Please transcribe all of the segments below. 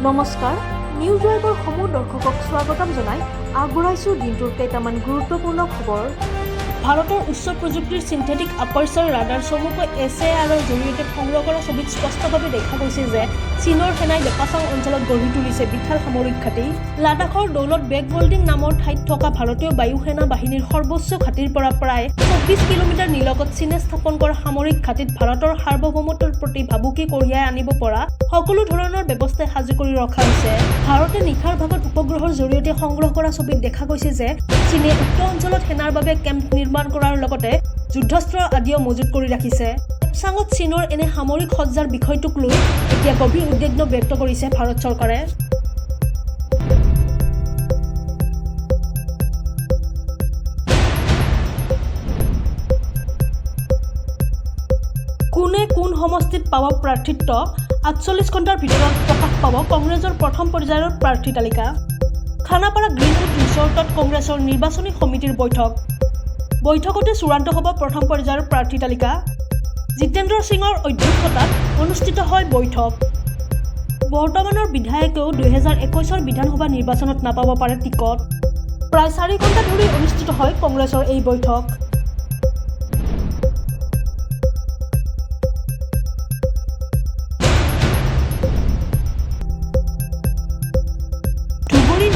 নমস্কাৰ, নিউজ ৱাইবৰ সমূহ দৰ্শকক স্বাগতম জনাই আগবঢ়াইছোঁ দিনটোৰ কেইটামান গুৰুত্বপূৰ্ণ খবৰ। ভাৰতৰ উচ্চ প্ৰযুক্তিৰ চিন্থেটিক আপাৰচাৰ ৰাডাৰ চমুকৈ SARৰ জৰিয়তে সংগ্ৰহ কৰা ছবিত স্পষ্টভাৱে দেখা গৈছে যে চীনৰ সেনাই ডেপাচাং অঞ্চলত গঢ়ি তুলিছে বিশাল সামৰিক ঘাটি। লাডাখৰ দৌলত বেক ৱৰ্ল্ডিং নামৰ ঠাইত থকা ভাৰতীয় বায়ু সেনা বাহিনীৰ সৰ্বোচ্চ ঘাটিৰ পৰা প্ৰায় ২৪ কিলোমিটাৰ নিলগত চীনে স্থাপন কৰা সামৰিক ঘাটিত ভাৰতৰ সাৰ্বভৌমত্বৰ প্ৰতি ভাবুকি কঢ়িয়াই আনিব পৰা সকলো ধৰণৰ ব্যৱস্থাই সাজু কৰি ৰখা হৈছে। ভাৰতে নিশাৰ ভাগত উপগ্ৰহৰ জৰিয়তে সংগ্ৰহ কৰা ছবিত দেখা গৈছে যে চীনে উক্ত অঞ্চলত সেনাৰ বাবে কেম্প নিৰ্মাণ কৰাৰ লগতে যুদ্ধাস্ত্ৰ আদিও মজুত কৰি ৰাখিছে। ডেপচাঙত চীনৰ এনে সামৰিক সজ্জাৰ বিষয়টোক লৈ এতিয়া গভীৰ উদ্বেগ ব্যক্ত কৰিছে ভাৰত চৰকাৰে। কোনে কোন সমষ্টিত পাব প্ৰাৰ্থিত্ব ৪৮ ঘণ্টাৰ ভিতৰত প্ৰকাশ পাব কংগ্ৰেছৰ প্ৰথম পৰ্যায়ৰ প্ৰাৰ্থী তালিকা। খানাপাৰা গ্ৰীণউড ৰিচৰ্টত কংগ্ৰেছৰ নিৰ্বাচনী সমিতিৰ বৈঠকতে চূড়ান্ত হ'ব প্ৰথম পৰ্যায়ৰ প্ৰাৰ্থী তালিকা। জিতেন্দ্ৰ সিঙৰ অধ্যক্ষতাত অনুষ্ঠিত হয় বৈঠক। বৰ্তমানৰ বিধায়কেও ২০২১ বিধানসভা নিৰ্বাচনত নাপাব পাৰে টিকট। প্ৰায় ৪ ঘণ্টা ধৰি অনুষ্ঠিত হয় কংগ্ৰেছৰ এই বৈঠক।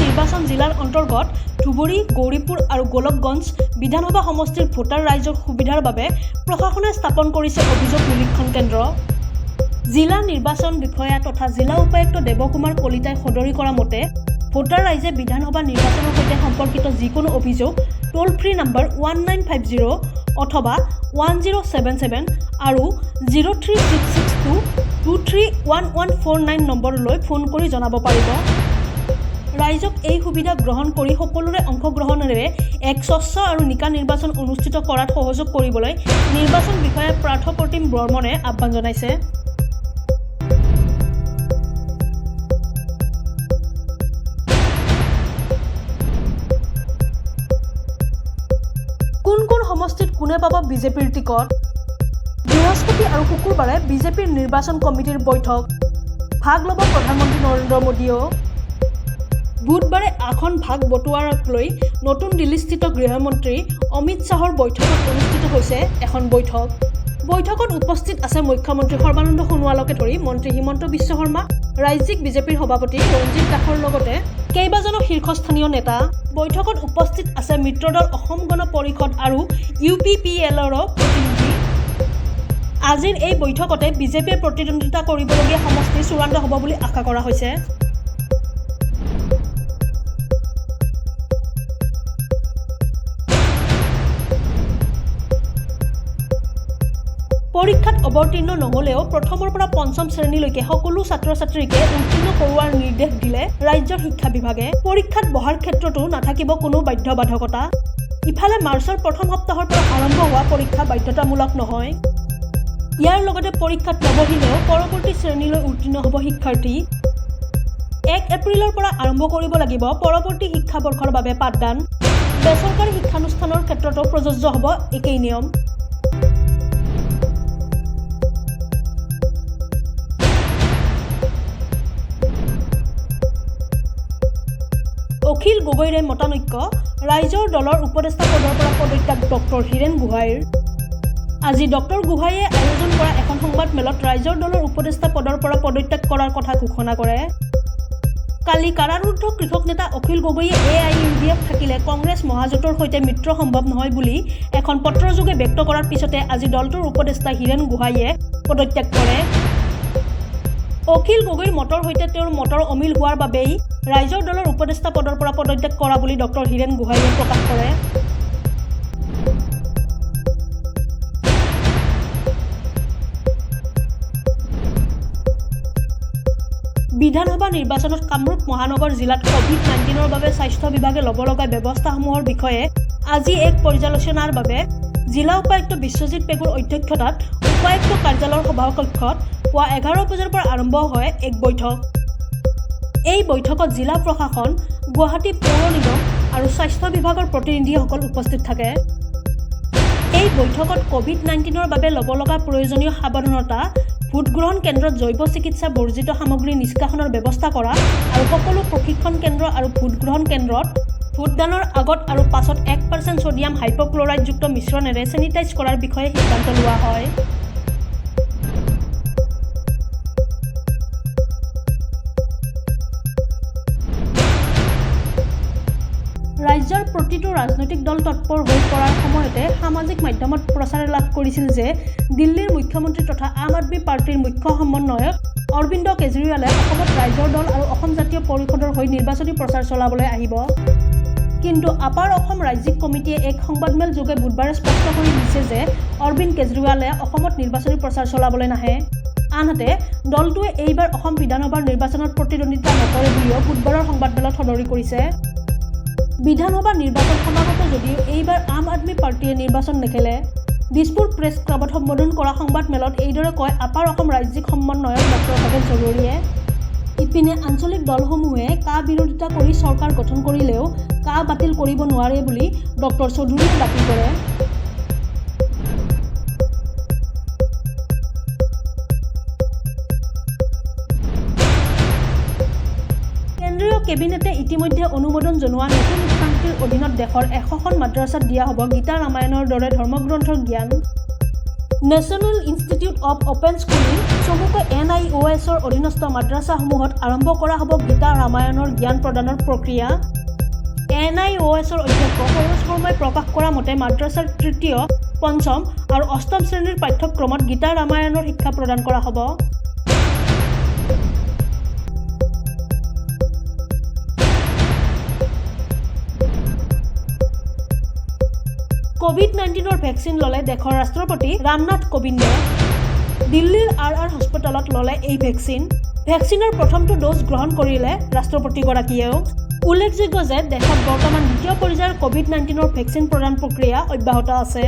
নিৰ্বাচন জিলাৰ অন্তৰ্গত ধুবুৰী, গৌৰীপুৰ আৰু গোলকগঞ্জ বিধানসভা সমষ্টিৰ ভোটাৰ ৰাইজৰ সুবিধাৰ বাবে প্ৰশাসনে স্থাপন কৰিছে অভিযোগ নিৰীক্ষণ কেন্দ্ৰ। জিলা নিৰ্বাচন বিষয়া তথা জিলা উপায়ুক্ত দেৱকুমাৰ কলিতাই সদৰি কৰা মতে ভোটাৰ ৰাইজে বিধানসভা নিৰ্বাচনৰ সৈতে সম্পৰ্কিত যিকোনো অভিযোগ টোল ফ্ৰী নম্বৰ 1950 অথবা 1077 আৰু 03662231149 নম্বৰলৈ ফোন কৰি জনাব পাৰিব। ৰাইজক এই সুবিধা গ্ৰহণ কৰি সকলোৰে অংশগ্ৰহণেৰে এক স্বচ্ছ আৰু নিকা নিৰ্বাচন অনুষ্ঠিত কৰাত সহযোগ কৰিবলৈ নিৰ্বাচন বিষয়া পাৰ্থপ্ৰতিম বৰ্মনে আহ্বান জনাইছে। কোন কোন সমষ্টিত কোনে পাব বিজেপিৰ টিকট? বৃহস্পতি আৰু শুকুৰবাৰে বিজেপিৰ নিৰ্বাচন কমিটিৰ বৈঠক। ভাগ ল'ব প্ৰধানমন্ত্ৰী নৰেন্দ্ৰ মোদীয়েও। বুধবাৰে আসন ভাগ বটোৱাৰাক লৈ নতুন দিল্লীস্থিত গৃহমন্ত্ৰী অমিত শ্বাহৰ বৈঠকত অনুষ্ঠিত হৈছে এখন বৈঠক। বৈঠকত উপস্থিত আছে মুখ্যমন্ত্ৰী সৰ্বানন্দ সোণোৱালকে ধৰি মন্ত্ৰী হিমন্ত বিশ্ব শৰ্মা, ৰাজ্যিক বিজেপিৰ সভাপতি ৰঞ্জিত দাসৰ লগতে কেইবাজনো শীৰ্ষস্থানীয় নেতা। বৈঠকত উপস্থিত আছে মিত্ৰদল অসম গণ পৰিষদ আৰু UPPLৰ প্ৰতিনিধি। আজিৰ এই বৈঠকতে বিজেপিয়ে প্ৰতিদ্বন্দ্বিতা কৰিবলগীয়া সমষ্টি চূড়ান্ত হ'ব বুলি আশা কৰা হৈছে। পৰীক্ষাত অৱতীৰ্ণ নহ'লেও প্ৰথমৰ পৰা পঞ্চম শ্ৰেণীলৈকে সকলো ছাত্ৰ ছাত্ৰীকে উত্তীৰ্ণ কৰোৱাৰ নিৰ্দেশ দিলে ৰাজ্যৰ শিক্ষা বিভাগে। পৰীক্ষাত বহাৰ ক্ষেত্ৰতো নাথাকিব কোনো বাধ্যবাধকতা। ইফালে মাৰ্চৰ প্ৰথম সপ্তাহৰ পৰা আৰম্ভ হোৱা পৰীক্ষা বাধ্যতামূলক নহয়। ইয়াৰ লগতে পৰীক্ষাত নবহিলেও পৰৱৰ্তী শ্ৰেণীলৈ উত্তীৰ্ণ হ'ব শিক্ষাৰ্থী। ১ এপ্ৰিলৰ পৰা আৰম্ভ কৰিব লাগিব পৰৱৰ্তী শিক্ষাবৰ্ষৰ বাবে পাঠদান। বেচৰকাৰী শিক্ষানুষ্ঠানৰ ক্ষেত্ৰতো প্ৰযোজ্য হ'ব একেই নিয়ম। অখিল গগৈৰে মতানৈক্য, ৰাইজৰ দলৰ উপদেষ্টা পদৰ পৰা পদত্যাগ ডক্টৰ হীৰেন গোহাঁইৰ। আজি ডক্টৰ গোহাঁইয়ে আয়োজন কৰা এখন সংবাদমেলত ৰাইজৰ দলৰ উপদেষ্টা পদৰ পৰা পদত্যাগ কৰাৰ কথা ঘোষণা কৰে। কালি কাৰাৰুদ্ধ কৃষক নেতা অখিল গগৈয়ে AIUDF থাকিলে কংগ্ৰেছ মহাজোঁটৰ সৈতে মিত্ৰ সম্ভৱ নহয় বুলি এখন পত্ৰযোগে ব্যক্ত কৰাৰ পিছতে আজি দলটোৰ উপদেষ্টা হীৰেন গোহাঁইয়ে পদত্যাগ কৰে। অখিল গগৈৰ মতৰ সৈতে তেওঁৰ মতৰ অমিল হোৱাৰ বাবেই ৰাইজৰ দলৰ উপদেষ্টা পদৰ পৰা পদত্যাগ কৰা বুলি ডক্টৰ হীৰেন গোহাঁইয়ে প্ৰকাশ কৰে। বিধানসভা নিৰ্বাচনত কামৰূপ মহানগৰ জিলাত COVID-19ৰ বাবে স্বাস্থ্য বিভাগে ল'ব লগা ব্যৱস্থাসমূহৰ বিষয়ে আজি এক পৰ্যালোচনাৰ বাবে জিলা উপায়ুক্ত বিশ্বজিৎ পেগুৰ অধ্যক্ষতাত উপায়ুক্ত কাৰ্যালয়ৰ সভাকক্ষত পুৱা 11 বজাৰ পৰা আৰম্ভ হয় এক বৈঠক। এই বৈঠকত জিলা প্ৰশাসন, গুৱাহাটী পৌৰ নিগম আৰু স্বাস্থ্য বিভাগৰ প্ৰতিনিধিসকল উপস্থিত থাকে। এই বৈঠকত COVID-19ৰ বাবে ল'ব লগা প্ৰয়োজনীয় সাৱধানতা ভোটগ্ৰহণ কেন্দ্ৰত জৈৱ চিকিৎসা বৰ্জিত সামগ্ৰী নিষ্কাশনৰ ব্যৱস্থা কৰা আৰু সকলো প্ৰশিক্ষণ কেন্দ্ৰ আৰু ভোটগ্ৰহণ কেন্দ্ৰত ভোটদানৰ আগত আৰু পাছত 1% ছডিয়াম হাইপ'ক্লৰাইডযুক্ত মিশ্ৰণেৰে চেনিটাইজ কৰাৰ বিষয়ে সিদ্ধান্ত লোৱা হয়। ৰাজ্যৰ প্ৰতিটো ৰাজনৈতিক দল তৎপৰ হৈ পৰাৰ সময়তে সামাজিক মাধ্যমত প্ৰচাৰ লাভ কৰিছিল যে দিল্লীৰ মুখ্যমন্ত্ৰী তথা আম আদমী পাৰ্টিৰ মুখ্য সমন্বয়ক অৰবিন্দ কেজৰিৱালে অসমত ৰাইজৰ দল আৰু অসম জাতীয় পৰিষদৰ হৈ নিৰ্বাচনী প্ৰচাৰ চলাবলৈ আহিব। কিন্তু আপাৰ অসম ৰাজ্যিক কমিটিয়ে এক সংবাদমেল যোগে বুধবাৰে স্পষ্ট কৰি দিছে যে অৰবিন্দ কেজৰিৱালে অসমত নিৰ্বাচনী প্ৰচাৰ চলাবলৈ নাহে। আনহাতে দলটোৱে এইবাৰ অসম বিধানসভাৰ নিৰ্বাচনত প্ৰতিদ্বন্দ্বিতা নকৰে বুলিও বুধবাৰৰ সংবাদমেলত সদৰি কৰিছে। বিধানসভা নিৰ্বাচন সমাগত যদিও এইবাৰ আম আদমী পাৰ্টিয়ে নিৰ্বাচন নেখেলে। দিছপুৰ প্ৰেছ ক্লাবত সম্বোধন কৰা সংবাদমেলত এইদৰে কয় আপাৰ অসম ৰাজ্যিক সমন্বয়ক ডক্টৰ ভৱেন চৌধুৰীয়ে। ইপিনে আঞ্চলিক দলসমূহে কা বিৰোধিতা কৰি চৰকাৰ গঠন কৰিলেও কা বাতিল কৰিব নোৱাৰে বুলি ডক্টৰ চৌধুৰীয়ে দাবী কৰে। কেন্দ্ৰীয় কেবিনেটে ইতিমধ্যে অনুমোদন জনোৱা নতুন শিক্ষানীতিৰ অধীনত দেশৰ 100খন মাদ্ৰাছাত দিয়া হ'ব গীতা ৰামায়ণৰ দৰে ধৰ্মগ্ৰন্থৰ জ্ঞান। National institute of open schooling চমুকৈ NIOSৰ অধীনস্থ মাদ্ৰাছাসমূহত আৰম্ভ কৰা হ'ব গীতা ৰামায়ণৰ জ্ঞান প্ৰদানৰ প্ৰক্ৰিয়া। NIOSৰ অধ্যক্ষ সৰোজ শৰ্মাই প্ৰকাশ কৰা মতে মাদ্ৰাছাৰ 3য়, 5ম আৰু 8ম শ্ৰেণীৰ পাঠ্যক্ৰমত গীতা ৰামায়ণৰ শিক্ষা প্ৰদান কৰা হ'ব। COVID-19ৰ ভেকচিন ল'লে দেশৰ ৰাষ্ট্ৰপতি ৰামনাথ কোবিন্দে। দিল্লীৰ RR হস্পিটেলত ল'লে এই ভেকচিনৰ প্ৰথমটো ড'জ গ্ৰহণ কৰিলে ৰাষ্ট্ৰপতিগৰাকীয়েও। উল্লেখযোগ্য যে দেশত বৰ্তমান দ্বিতীয় পৰ্যায়ৰ COVID-19ৰ ভেকচিন প্ৰদান প্ৰক্ৰিয়া অব্যাহত আছে।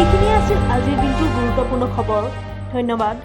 এইখিনিয়ে আছিল আজিৰ দিনটোৰ গুৰুত্বপূৰ্ণ খবৰ। ধন্যবাদ।